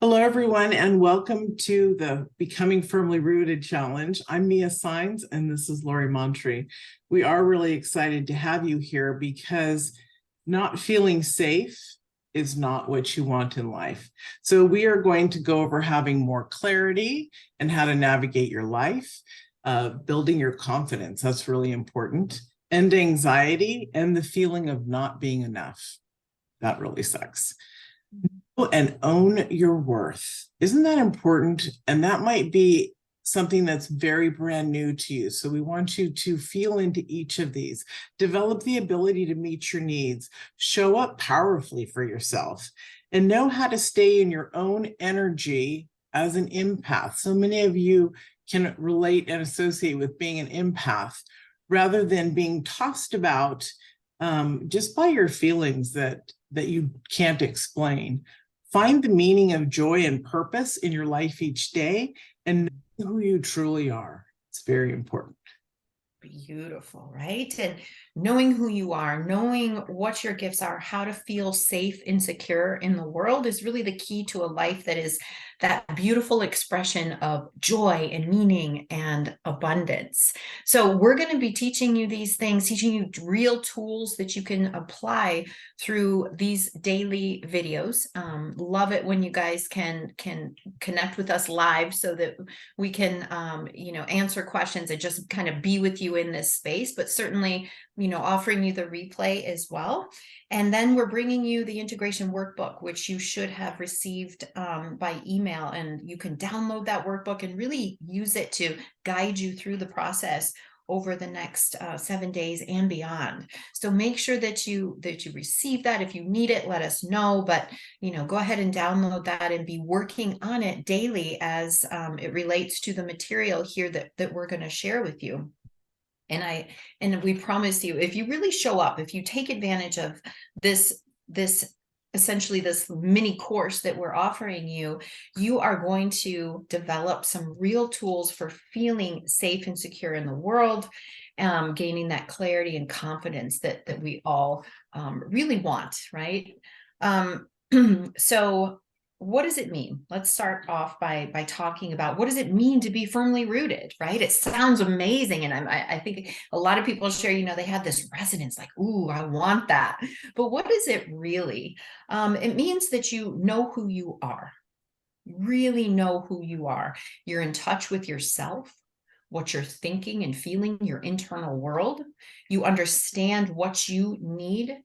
Hello, everyone, and welcome to the Becoming Firmly Rooted Challenge. I'm Mia Sines, and this is Lori Montry. We are really excited to have you here because not feeling safe is not what you want in life. So we are going to go over having more clarity and how to navigate your life, building your confidence. That's really important. End anxiety and the feeling of not being enough. That really sucks. And own your worth. Isn't that important? And that might be something that's very brand new to you. So we want you to feel into each of these, develop the ability to meet your needs, show up powerfully for yourself, and know how to stay in your own energy as an empath. So many of you can relate and associate with being an empath rather than being tossed about just by your feelings that you can't explain. Find the meaning of joy and purpose in your life each day and know who you truly are. It's very important. Beautiful, right? And knowing who you are, knowing what your gifts are, how to feel safe and secure in the world is really the key to a life that is that beautiful expression of joy and meaning and abundance. So we're going to be teaching you these things, teaching you real tools that you can apply through these daily videos. Love it when you guys can connect with us live so that we can answer questions and just kind of be with you in this space, but certainly offering you the replay as well. And then we're bringing you the integration workbook, which you should have received by email, and you can download that workbook and really use it to guide you through the process over the next 7 days and beyond. So make sure that you receive that. If you need it, let us know, but go ahead and download that and be working on it daily as it relates to the material here that we're going to share with you. And we promise you, if you really show up, if you take advantage of this essentially this mini course that we're offering you, you are going to develop some real tools for feeling safe and secure in the world, gaining that clarity and confidence that we all really want, right? So what does it mean? Let's start off by talking about what does it mean to be firmly rooted, right? It sounds amazing. And I think a lot of people share, they have this resonance like, ooh, I want that. But what is it really? It means that you know who you are, really know who you are. You're in touch with yourself, what you're thinking and feeling, your internal world. You understand what you need.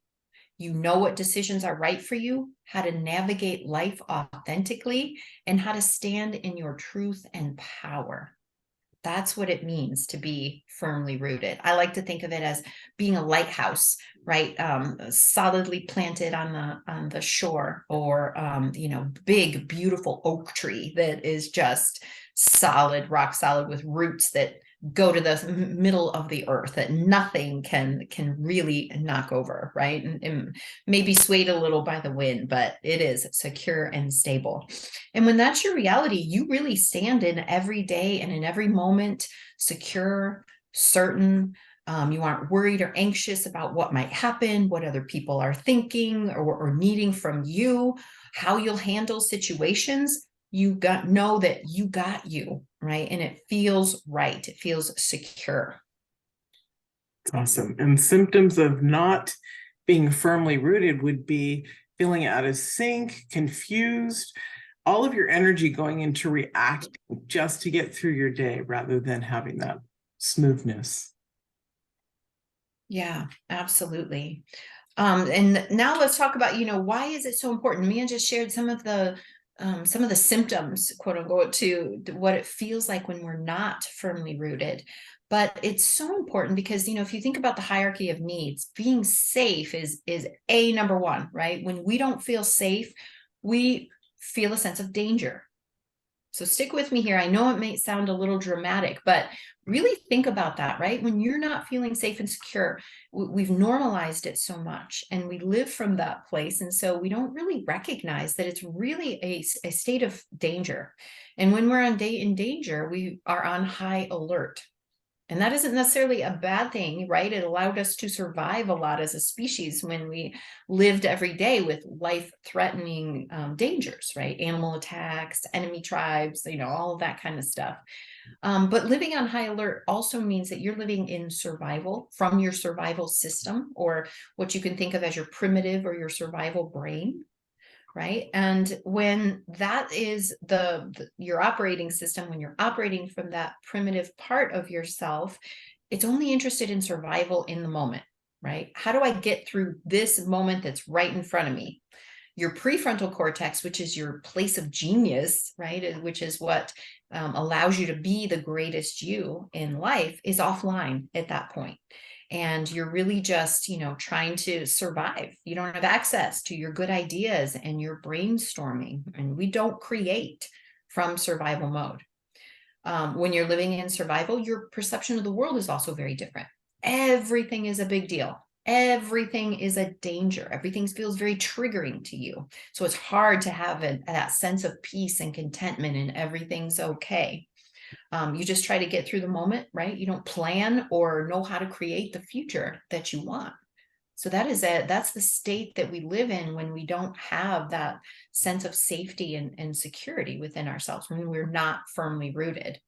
You know what decisions are right for you, how to navigate life authentically, and how to stand in your truth and power. That's what it means to be firmly rooted. I like to think of it as being a lighthouse, right? Solidly planted on the shore, or big, beautiful oak tree that is just solid, rock solid, with roots that go to the middle of the earth that nothing can really knock over, right? And maybe swayed a little by the wind, but it is secure and stable. And when that's your reality, you really stand in every day and in every moment, secure, certain. You aren't worried or anxious about what might happen, what other people are thinking or needing from you, how you'll handle situations. Know that you got you, right? And it feels right. It feels secure. Awesome. And symptoms of not being firmly rooted would be feeling out of sync, confused, all of your energy going into reacting just to get through your day rather than having that smoothness. Yeah, absolutely. And now let's talk about, why is it so important? Mia just shared some of the symptoms, quote unquote, to what it feels like when we're not firmly rooted. But it's so important because, if you think about the hierarchy of needs, being safe is a number one, right? When we don't feel safe, we feel a sense of danger. So stick with me here. I know it may sound a little dramatic, but really think about that, right? When you're not feeling safe and secure, we've normalized it so much and we live from that place. And so we don't really recognize that it's really a state of danger. And when we're in danger, we are on high alert. And that isn't necessarily a bad thing, right? It allowed us to survive a lot as a species when we lived every day with life-threatening dangers, right? Animal attacks, enemy tribes, all of that kind of stuff. But living on high alert also means that you're living in survival from your survival system, or what you can think of as your primitive or your survival brain, right? And when that is your operating system, when you're operating from that primitive part of yourself, it's only interested in survival in the moment, right? How do I get through this moment that's right in front of me? Your prefrontal cortex, which is your place of genius, right, which is what allows you to be the greatest you in life, is offline at that point. And you're really just, trying to survive. You don't have access to your good ideas and your brainstorming. And we don't create from survival mode. When you're living in survival, your perception of the world is also very different. Everything is a big deal. Everything is a danger. Everything feels very triggering to you. So it's hard to have that sense of peace and contentment and everything's okay. You just try to get through the moment, right? You don't plan or know how to create the future that you want. So that's the state that we live in when we don't have that sense of safety and security within ourselves, when we're not firmly rooted.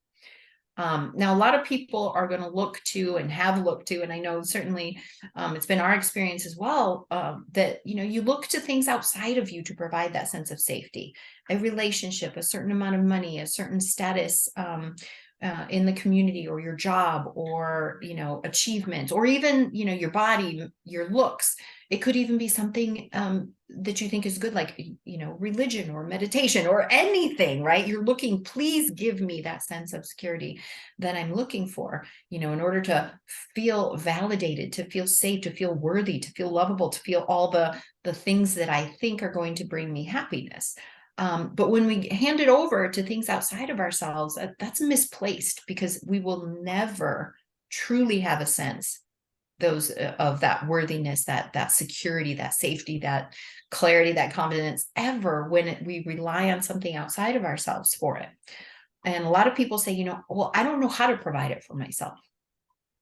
Now, a lot of people are going to look to and have looked to, and I know certainly it's been our experience as well, that, you look to things outside of you to provide that sense of safety, a relationship, a certain amount of money, a certain status in the community, or your job, or, achievement, or even, your body, your looks. It could even be something that you think is good, like, religion or meditation or anything, right? You're looking, please give me that sense of security that I'm looking for, in order to feel validated, to feel safe, to feel worthy, to feel lovable, to feel all the things that I think are going to bring me happiness. But when we hand it over to things outside of ourselves, that's misplaced, because we will never truly have a sense of that worthiness, that security, that safety, that clarity, that confidence, ever, when we rely on something outside of ourselves for it. And a lot of people say, well, I don't know how to provide it for myself.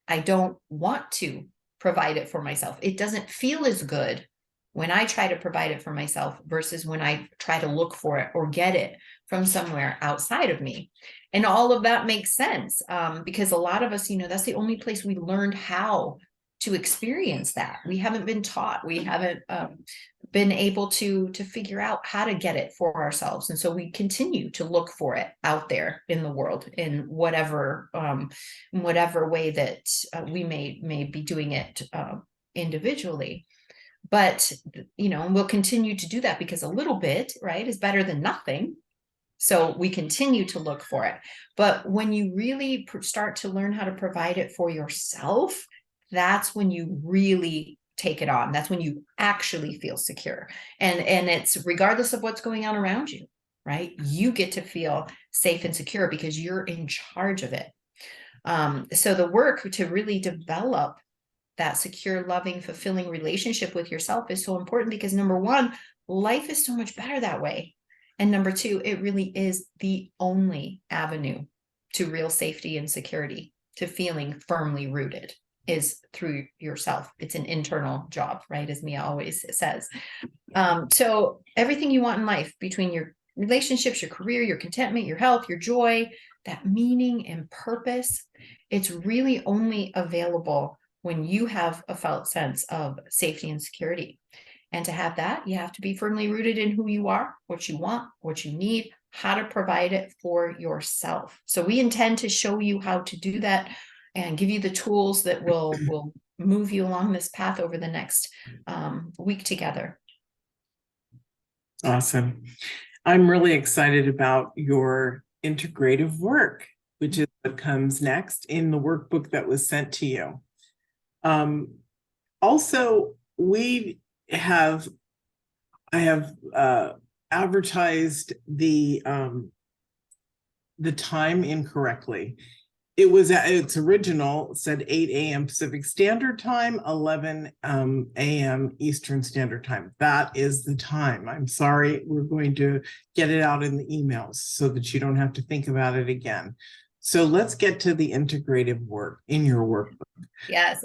I don't want to provide it for myself. It doesn't feel as good when I try to provide it for myself versus when I try to look for it or get it from somewhere outside of me. And all of that makes sense, because a lot of us, that's the only place we learned how to experience that. We haven't been taught. We haven't been able to figure out how to get it for ourselves. And so we continue to look for it out there in the world, in whatever way that we may be doing it individually. But, we'll continue to do that, because a little bit, right, is better than nothing. So we continue to look for it. But when you really start to learn how to provide it for yourself, that's when you really take it on. That's when you actually feel secure. And it's regardless of what's going on around you, right? You get to feel safe and secure because you're in charge of it. So the work to really develop that secure, loving, fulfilling relationship with yourself is so important, because number one, life is so much better that way. And number two, it really is the only avenue to real safety and security, to feeling firmly rooted, is through yourself. It's an internal job, right? As Mia always says. So everything you want in life, between your relationships, your career, your contentment, your health, your joy, that meaning and purpose, it's really only available when you have a felt sense of safety and security. And to have that, you have to be firmly rooted in who you are, what you want, what you need, how to provide it for yourself. So we intend to show you how to do that and give you the tools that will move you along this path over the next week together. Awesome. I'm really excited about your integrative work, which is what comes next in the workbook that was sent to you. Also, I have advertised the time incorrectly. Its original said 8 a.m. Pacific Standard Time, 11 a.m. Eastern Standard Time. That is the time. I'm sorry. We're going to get it out in the emails so that you don't have to think about it again. So let's get to the integrative work in your workbook. Yes.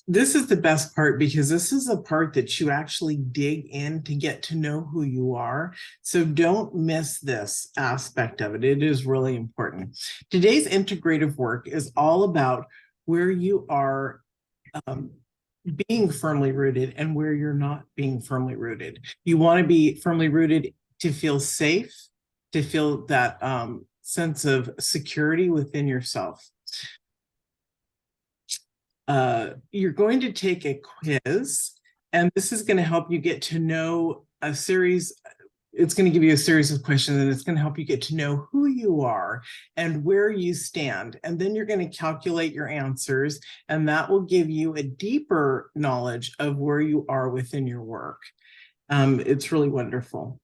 This is the best part because this is a part that you actually dig in to get to know who you are. So don't miss this aspect of it. It is really important. Today's integrative work is all about where you are being firmly rooted and where you're not being firmly rooted. You want to be firmly rooted to feel safe, to feel that sense of security within yourself. You're going to take a quiz, and this is going to help you get to know a series. It's going to give you a series of questions, and it's going to help you get to know who you are and where you stand. And then you're going to calculate your answers, and that will give you a deeper knowledge of where you are within your work. It's really wonderful.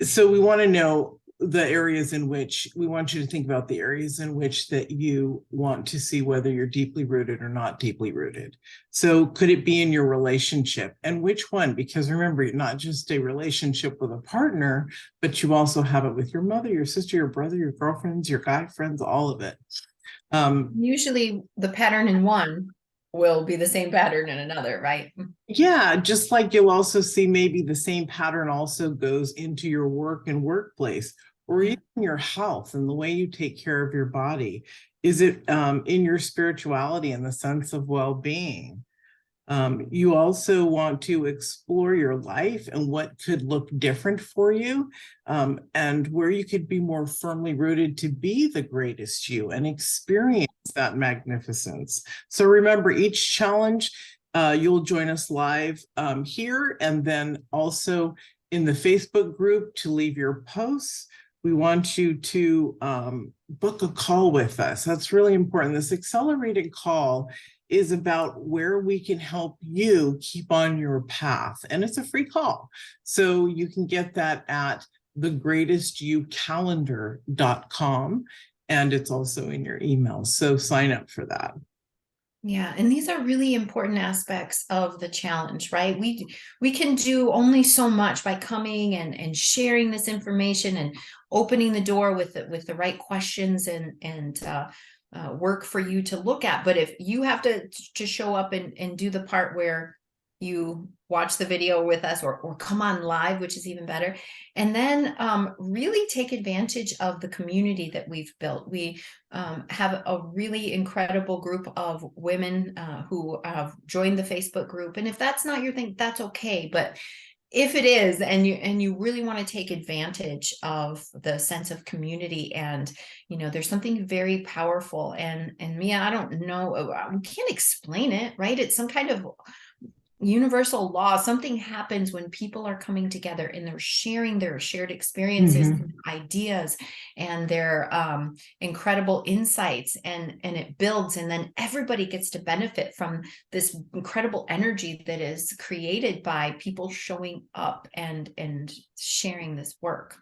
So we want to know the areas in which we want you to think about the areas in which that you want to see whether you're deeply rooted or not deeply rooted. So could it be in your relationship, and which one? Because remember, not just a relationship with a partner, but you also have it with your mother, your sister, your brother, your girlfriends, your guy friends, all of it. Usually the pattern in one will be the same pattern in another, right? Yeah, just like you'll also see maybe the same pattern also goes into your work and workplace, or even your health and the way you take care of your body. Is it in your spirituality and the sense of well-being? You also want to explore your life and what could look different for you, and where you could be more firmly rooted to be the greatest you and experience that magnificence. So remember, each challenge, you'll join us live here, and then also in the Facebook group to leave your posts. We want you to book a call with us. That's really important. This accelerated call is about where we can help you keep on your path. And it's a free call. So you can get that at thegreatestyoucalendar.com. And it's also in your email. So sign up for that. Yeah, and these are really important aspects of the challenge, right? We can do only so much by coming and sharing this information and opening the door with the right questions and work for you to look at. But if you have to show up and do the part where you watch the video with us or come on live, which is even better, and then really take advantage of the community that we've built. We have a really incredible group of women who have joined the Facebook group, and if that's not your thing, that's okay. But if it is, and you really want to take advantage of the sense of community, and there's something very powerful, and Mia, I don't know, we can't explain it, right? It's some kind of universal law. Something happens when people are coming together and they're sharing their shared experiences, ideas, and their incredible insights, and it builds, and then everybody gets to benefit from this incredible energy that is created by people showing up and sharing this work.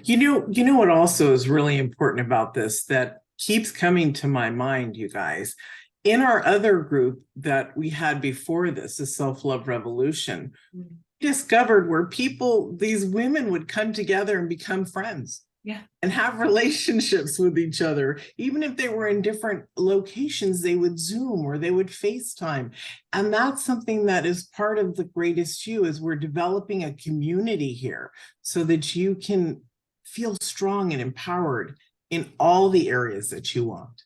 You know what also is really important about this that keeps coming to my mind, you guys. In our other group that we had before this, the Self-Love Revolution, we discovered where these women would come together and become friends. Yeah. And have relationships with each other. Even if they were in different locations, they would Zoom or they would FaceTime. And that's something that is part of the greatest you, is we're developing a community here so that you can feel strong and empowered in all the areas that you want.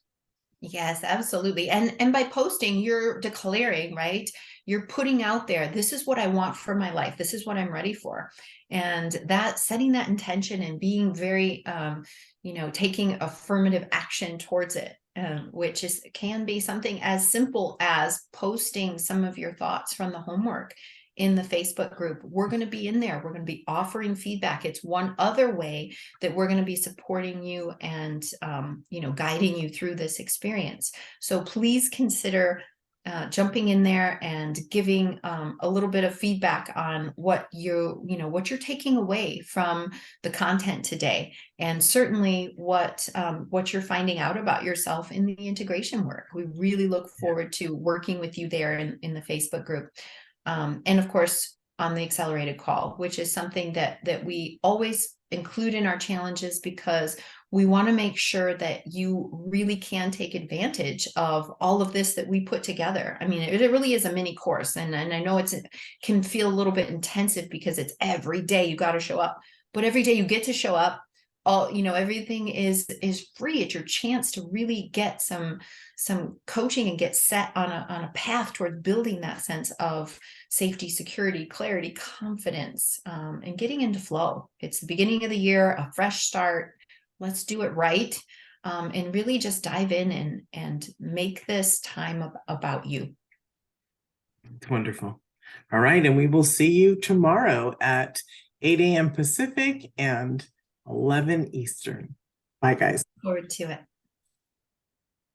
Yes, absolutely. And by posting, you're declaring, right? You're putting out there, this is what I want for my life. This is what I'm ready for. And that setting that intention and being very, taking affirmative action towards it, which can be something as simple as posting some of your thoughts from the homework in the Facebook group. We're going to be in there. We're going to be offering feedback. It's one other way that we're going to be supporting you and, guiding you through this experience. So please consider jumping in there and giving a little bit of feedback on what you're taking away from the content today, and certainly what you're finding out about yourself in the integration work. We really look forward to working with you there in the Facebook group. And of course, on the accelerated call, which is something that we always include in our challenges, because we want to make sure that you really can take advantage of all of this that we put together. I mean, it really is a mini course, and I know it can feel a little bit intensive because it's every day you got to show up, but every day you get to show up, everything is free. It's your chance to really get some coaching and get set on a path towards building that sense of safety, security, clarity, confidence, and getting into flow. It's the beginning of the year, a fresh start. Let's do it right, and really just dive in and make this time about you. Wonderful. All right, and we will see you tomorrow at 8 a.m. Pacific and 11 Eastern. Bye, guys. Look forward to it.